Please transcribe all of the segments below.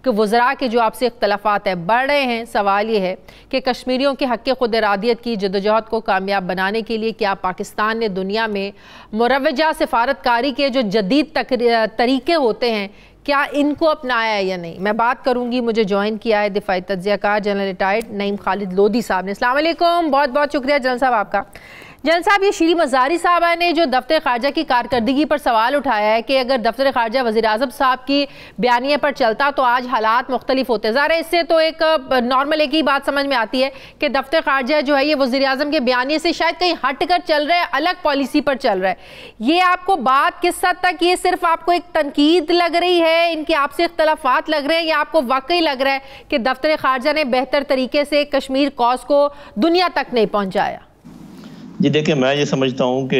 کہ وزراء کے جو آپ سے اختلافات ہیں بڑھ رہے ہیں، سوال یہ ہے کہ کشمیریوں کے حق خود ارادیت کی جدوجہد کو کامیاب بنانے کے لیے کیا پاکستان نے دنیا میں مروجہ سفارتکاری کے جو جدید طریقے ہوتے ہیں کیا ان کو اپنایا ہے یا نہیں؟ میں بات کروں گی، مجھے جوائن کیا ہے دفاعی تجزیہ کار جنرل ریٹائرڈ نعیم خالد لودھی صاحب نے۔ السلام علیکم، بہت بہت شکریہ جنرل صاحب آپ کا۔ جنرل صاحب، یہ شیریں مزاری صاحبہ نے جو دفتر خارجہ کی کارکردگی پر سوال اٹھایا ہے کہ اگر دفتر خارجہ وزیر اعظم صاحب کی بیانیے پر چلتا تو آج حالات مختلف ہوتے۔ ظاہر ہے اس سے تو ایک نارمل ایک ہی بات سمجھ میں آتی ہے کہ دفتر خارجہ جو ہے یہ وزیر اعظم کے بیانیے سے شاید کہیں ہٹ کر چل رہا ہے، الگ پالیسی پر چل رہا ہے۔ یہ آپ کو بات کس حد تک یہ صرف آپ کو ایک تنقید لگ رہی ہے، ان کے آپ سے اختلافات لگ رہے ہیں، یا آپ کو واقعی لگ رہا ہے کہ دفتر خارجہ نے بہتر طریقے سے کشمیر کاز کو دنیا تک نہیں پہنچایا؟ جی دیکھیں، میں یہ سمجھتا ہوں کہ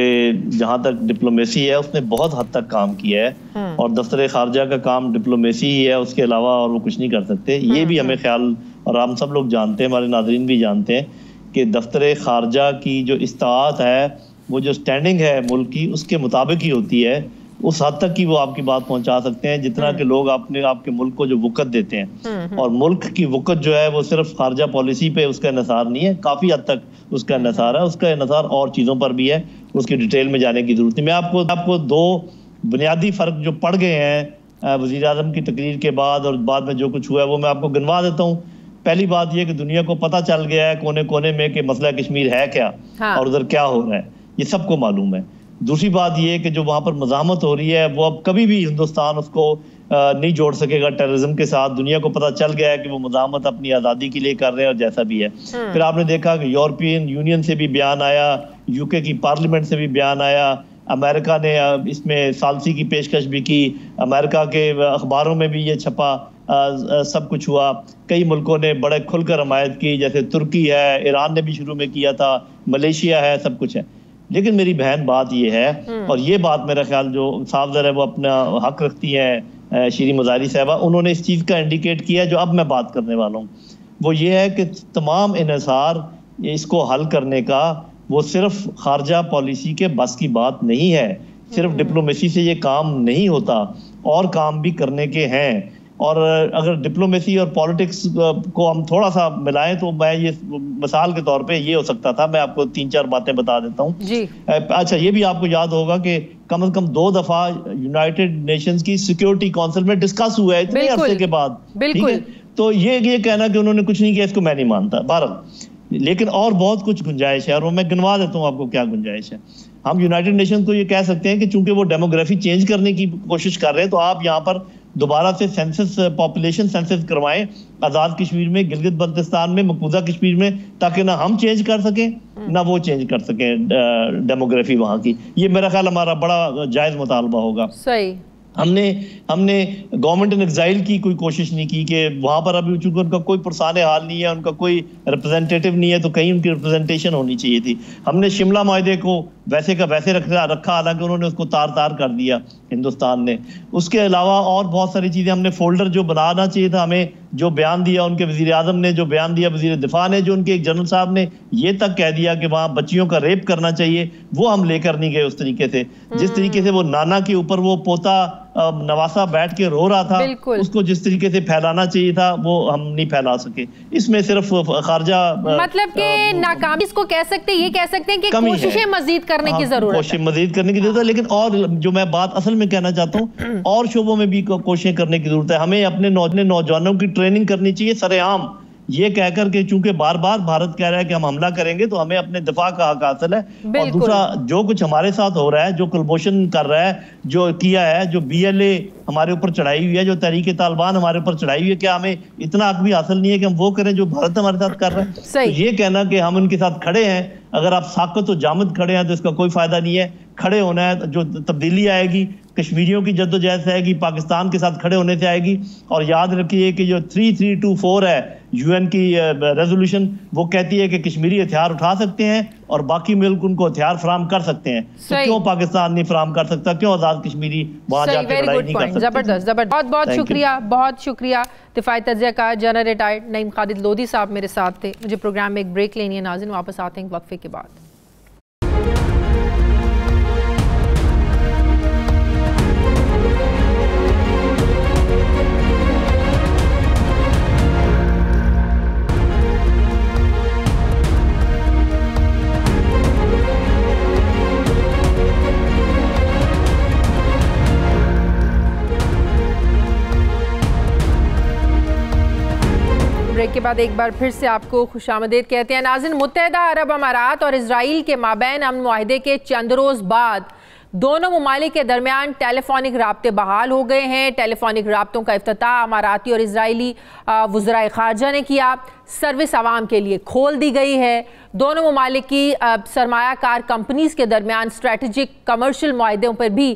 جہاں تک ڈپلومیسی ہے اس نے بہت حد تک کام کیا ہے، اور دفتر خارجہ کا کام ڈپلومیسی ہی ہے، اس کے علاوہ اور وہ کچھ نہیں کر سکتے۔ یہ بھی ہمیں خیال، اور ہم سب لوگ جانتے ہیں، ہمارے ناظرین بھی جانتے ہیں کہ دفتر خارجہ کی جو استطاعت ہے، وہ جو سٹینڈنگ ہے ملک کی، اس کے مطابق ہی ہوتی ہے۔ اس حد تک ہی وہ آپ کی بات پہنچا سکتے ہیں جتنا کہ لوگ آپ کے ملک کو جو وقت دیتے ہیں، اور ملک کی وقت جو ہے وہ صرف خارجہ پالیسی پہ اس کا انحصار نہیں ہے، کافی حد تک اس کا انحصار ہے، اس کا انحصار اور چیزوں پر بھی ہے، اس کی ڈیٹیل میں جانے کی ضرورت نہیں۔ میں آپ کو دو بنیادی فرق جو پڑ گئے ہیں وزیر اعظم کی تقریر کے بعد اور بعد میں جو کچھ ہوا ہے وہ میں آپ کو گنوا دیتا ہوں۔ پہلی بات یہ کہ دنیا کو پتہ چل گیا ہے کونے کونے میں کہ مسئلہ کشمیر ہے کیا اور ادھر کیا ہو رہا ہے، یہ سب کو معلوم ہے۔ دوسری بات یہ کہ جو وہاں پر مزاحمت ہو رہی ہے وہ اب کبھی بھی ہندوستان اس کو نہیں جوڑ سکے گا ٹیررزم کے ساتھ۔ دنیا کو پتہ چل گیا ہے کہ وہ مزاحمت اپنی آزادی کے لیے کر رہے ہیں، اور جیسا بھی ہے۔ پھر آپ نے دیکھا کہ یورپین یونین سے بھی بیان آیا، یو کے کی پارلیمنٹ سے بھی بیان آیا، امریکہ نے اس میں ثالثی کی پیشکش بھی کی، امریکہ کے اخباروں میں بھی یہ چھپا، سب کچھ ہوا۔ کئی ملکوں نے بڑے کھل کر حمایت کی، جیسے ترکی ہے، ایران نے بھی شروع میں کیا تھا، ملیشیا ہے، سب کچھ ہے۔ لیکن میری بہن بات یہ ہے، اور یہ بات میرا خیال جو صاف ظاہر ہے وہ اپنا حق رکھتی ہیں شیریں مزاری صاحبہ، انہوں نے اس چیز کا انڈیکیٹ کیا جو اب میں بات کرنے والا ہوں، وہ یہ ہے کہ تمام انحصار اس کو حل کرنے کا وہ صرف خارجہ پالیسی کے بس کی بات نہیں ہے، صرف ڈپلومیسی سے یہ کام نہیں ہوتا، اور کام بھی کرنے کے ہیں۔ اور اگر ڈپلومیسی اور پالیٹکس کو ہم تھوڑا سا ملائیں تو میں یہ مثال کے طور پہ یہ ہو سکتا تھا، میں آپ کو 3-4 باتیں بتا دیتا ہوں۔ اچھا، یہ بھی آپ کو یاد ہوگا کہ کم از کم 2 دفعہ یونائٹڈ نیشنز کی سیکیورٹی کونسل میں ڈسکس ہوا ہے اتنے عرصے کے بعد، ٹھیک ہے؟ تو یہ کہنا کہ انہوں نے کچھ نہیں کیا، اس کو میں نہیں مانتا۔ بہرحال لیکن اور بہت کچھ گنجائش ہے، اور میں گنوا دیتا ہوں آپ کو کیا گنجائش ہے۔ ہم یونائٹڈ نیشن کو یہ کہہ سکتے ہیں کہ چونکہ وہ ڈیموگرافی چینج کرنے کی کوشش کر رہے ہیں، تو آپ یہاں پر دوبارہ سے سینسس، پاپولیشن سینسس کروائیں آزاد کشمیر میں، گلگت بلتستان میں، مقبوضہ کشمیر میں، تاکہ نہ ہم چینج کر سکیں نہ وہ چینج کر سکیں ڈیموگرافی وہاں کی۔ یہ میرا خیال ہمارا بڑا جائز مطالبہ ہوگا۔ صحیح۔ ہم نے گورنمنٹ ان ایگزائل کی کوئی کوشش نہیں کی کہ وہاں پر ابھی چونکہ ان کا کوئی پرسان حال نہیں ہے، ان کا کوئی ریپرزینٹیٹیو نہیں ہے، تو کہیں ان کی ریپرزنٹیشن ہونی چاہیے تھی۔ ہم نے شملہ معاہدے کو ویسے کا ویسے رکھا، حالانکہ انہوں نے اس کو تار کر دیا ہندوستان نے۔ اس کے علاوہ اور بہت ساری چیزیں ہم نے فولڈر جو بنانا چاہیے تھا، ہمیں جو بیان دیا ان کے وزیر اعظم نے، جو بیان دیا وزیر دفاع نے، جو ان کے ایک جنرل صاحب نے یہ تک کہہ دیا کہ وہاں بچیوں کا ریپ کرنا چاہیے، وہ ہم لے کر نہیں گئے اس طریقے سے۔ جس طریقے سے وہ نانا کے اوپر وہ پوتا نواسا بیٹھ کے رو رہا تھا، اس کو جس طریقے سے پھیلانا چاہیے تھا وہ ہم نہیں پھیلا سکے۔ اس میں صرف خارجہ مطلب کہ ناکامی اس کو کہہ سکتے، یہ کہہ سکتے ہیں کہ کوششیں مزید کرنے کی ضرورت ہے، کوششیں مزید کرنے کی ضرورت ہے۔ لیکن اور جو میں بات اصل میں کہنا چاہتا ہوں، اور شعبوں میں بھی کوششیں کرنے کی ضرورت ہے۔ ہمیں اپنے نوجوانوں کی ٹریننگ کرنی چاہیے سر عام، یہ کہہ کر کہ چونکہ بار بار بھارت کہہ رہا ہے کہ ہم حملہ کریں گے تو ہمیں اپنے دفاع کا حق حاصل ہے۔ اور دوسرا جو کچھ ہمارے ساتھ ہو رہا ہے، جو کلبوشن کر رہا ہے، جو کیا ہے، جو BLA ہمارے اوپر چڑھائی ہوئی ہے، جو تحریک طالبان ہمارے اوپر چڑھائی ہوئی ہے، کیا ہمیں اتنا حق بھی حاصل نہیں ہے کہ ہم وہ کریں جو بھارت ہمارے ساتھ کر رہا ہے؟ تو یہ کہنا کہ ہم ان کے ساتھ کھڑے ہیں، اگر آپ ساکت و جامد کھڑے ہیں تو اس کا کوئی فائدہ نہیں ہے۔ کھڑے ہونا ہے، جو تبدیلی آئے گی کشمیریوں کی جدوجہد سے آئے گی، پاکستان کے ساتھ کھڑے ہونے سے آئے گی۔ اور یاد رکھیے کہ جو 3324 ہے UN کی ریزولوشن، وہ کہتی ہے کہ کشمیری ہتھیار اٹھا سکتے ہیں اور باقی ملک ان کو ہتھیار فراہم کر سکتے ہیں۔ تو کیوں پاکستان نہیں فراہم کر سکتا؟ کیوں آزاد کشمیری وہاں جا کے لڑائی نہیں کر سکتے؟ زبردست، بہت بہت شکریہ، بہت شکریہ۔ دفاعی تجزیہ کار جنرل ریٹائرڈ نعیم خالد لودھی صاحب میرے ساتھ تھے۔ مجھے پروگرام میں ایک بریک لینی ہے ناظرین، واپس آتے ہیں وقفے کے بعد۔ بریک کے بعد ایک بار پھر سے آپ کو خوش آمدید کہتے ہیں ناظرین۔ متحدہ عرب امارات اور اسرائیل کے مابین امن معاہدے کے چند روز بعد دونوں ممالک کے درمیان ٹیلی فونک رابطے بحال ہو گئے ہیں۔ ٹیلی فونک رابطوں کا افتتاح اماراتی اور اسرائیلی وزرائے خارجہ نے کیا۔ سروس عوام کے لیے کھول دی گئی ہے۔ دونوں ممالک کی سرمایہ کار کمپنیز کے درمیان اسٹریٹجک کمرشل معاہدوں پر بھی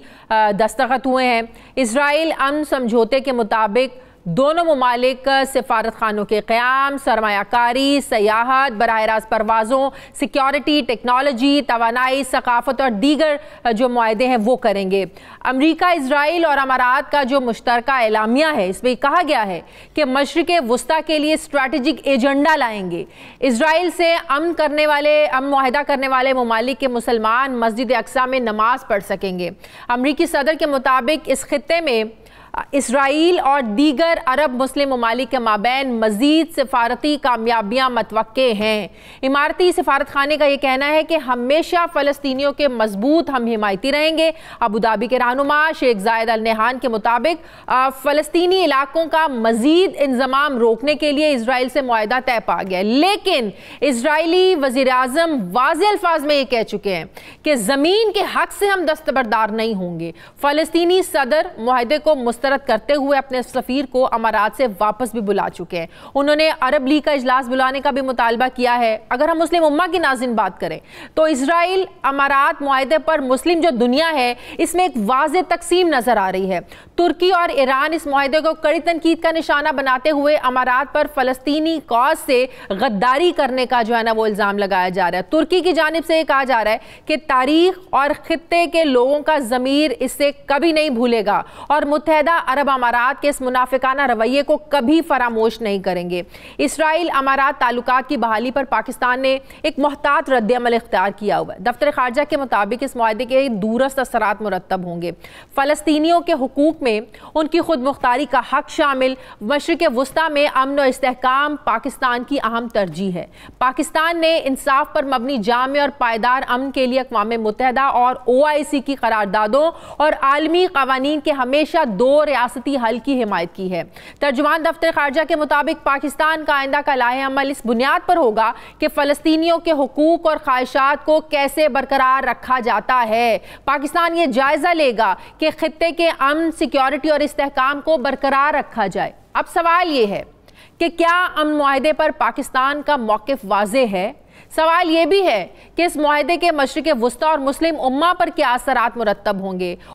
دستخط ہوئے ہیں۔ اسرائیل امن سمجھوتے کے مطابق دونوں ممالک سفارت خانوں کے قیام، سرمایہ کاری، سیاحت، براہ راست پروازوں، سیکیورٹی، ٹیکنالوجی، توانائی، ثقافت اور دیگر جو معاہدے ہیں وہ کریں گے۔ امریکہ، اسرائیل اور امارات کا جو مشترکہ اعلامیہ ہے اس میں کہا گیا ہے کہ مشرق وسطیٰ کے لیے اسٹریٹجک ایجنڈا لائیں گے۔ اسرائیل سے امن معاہدہ کرنے والے ممالک کے مسلمان مسجد اقصیٰ میں نماز پڑھ سکیں گے۔ امریکی صدر کے مطابق اس خطے میں اسرائیل اور دیگر عرب مسلم ممالک کے مابین مزید سفارتی کامیابیاں متوقع ہیں۔ اماراتی سفارت خانے کا یہ کہنا ہے کہ ہمیشہ فلسطینیوں کے مضبوط ہم حمایتی رہیں گے۔ ابوظہبی کے رہنما شیخ زاید ال نہیان کے مطابق فلسطینی علاقوں کا مزید انضمام روکنے کے لیے اسرائیل سے معاہدہ طے پا گیا، لیکن اسرائیلی وزیر اعظم واضح الفاظ میں یہ کہہ چکے ہیں کہ زمین کے حق سے ہم دستبردار نہیں ہوں گے۔ فلسطینی صدر معاہدے کو مسترد کرتے ہوئے اپنے سفیر کو امارات سے واپس بھی بلا چکے ہیں۔ انہوں نے عرب لیگ کا اجلاس بلانے کا بھی مطالبہ کیا ہے۔ اگر ہم مسلم امہ کی ناظرین بات کریں تو اسرائیل امارات معاہدے پر مسلم جو دنیا ہے اس میں ایک واضح تقسیم نظر آ رہی ہے۔ ترکی اور ایران اس معاہدے کو کڑی تنقید کا نشانہ بناتے ہوئے امارات پر فلسطینی کاز سے غداری کرنے کا جو ہے نا وہ الزام لگایا جا رہا ہے۔ ترکی کی جانب سے یہ کہا جا رہا ہے کہ تاریخ اور خطے کے لوگوں کا ضمیر اس سے کبھی نہیں بھولے گا اور متحدہ عرب امارات کے اس منافقانہ رویے کو کبھی فراموش نہیں کریں گے۔ اسرائیل امارات تعلقات کی بحالی پر پاکستان نے ایک محتاط رد عمل اختیار کیا ہوا ہے۔ دفتر خارجہ کے مطابق اس معاہدے کے دورست اثرات مرتب ہوں گے۔ فلسطینیوں کے حقوق میں ان کی خود مختاری کا حق شامل، مشرق وسطیٰ میں امن و استحکام پاکستان کی اہم ترجیح ہے۔ پاکستان نے انصاف پر مبنی جامع اور پائیدار امن کے لیے اقوام متحدہ اور OIC کی قراردادوں اور عالمی قوانین کے ہمیشہ دو ریاستی حل کی حمایت کی ہے۔ ترجمان دفتر خارجہ کے مطابق پاکستان کا آئندہ کا لائحہ عمل اس بنیاد پر ہوگا کہ فلسطینیوں کے حقوق اور خواہشات کو کیسے برقرار رکھا جاتا ہے۔ پاکستان یہ جائزہ لے گا کہ خطے کے امن، سیکیورٹی اور استحکام کو برقرار رکھا جائے۔ اب سوال یہ ہے کہ کیا امن معاہدے پر پاکستان کا موقف واضح ہے؟ سوال یہ بھی ہے کہ اس معاہدے کے مشرق وسطیٰ اور مسلم امہ پر کیا اثرات مرتب ہوں گے؟